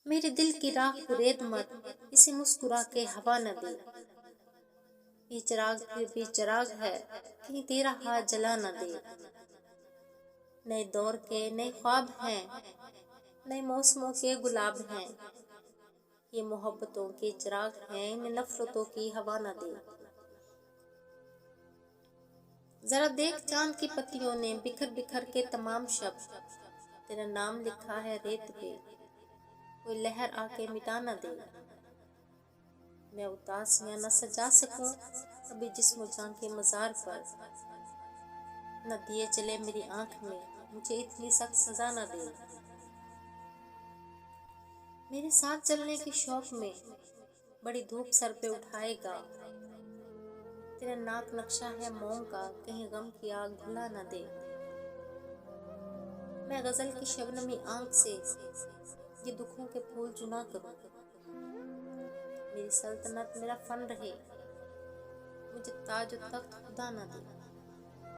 मेरे दिल की राख कुरेद मत, इसे मुस्कुरा के हवा न दे। ये चिराग फिर भी चिराग है, कहीं तेरा हाथ जला न दे। नए दौर के नए ख्वाब हैं, नए मौसमों के गुलाब हैं। ये मोहब्बतों के चिराग हैं, इन्हें नफरतों की हवा न दे। जरा देख चांद की पत्तियों ने बिखर बिखर के तमाम शब्द, तेरा नाम लिखा है रेत पे, कोई लहर आके मिटा न दे। मैं उदासियां न सजा सकूं कभी जिस्म जान के मजार पर, न दिए चले मेरी आंख में, मुझे इतनी सख्त सजा न दे। मेरे साथ चलने के शौक में बड़ी धूप सर पे उठाएगा, तेरा नाक नक्शा है मोम का, कहीं गम की आग भुला न दे। मैं गजल की शबनमी आंख से ये दुखों के फूल चुना करूं, मेरी सल्तनत मेरा फन रहे, मुझे ताज तख्त खुदा न दे।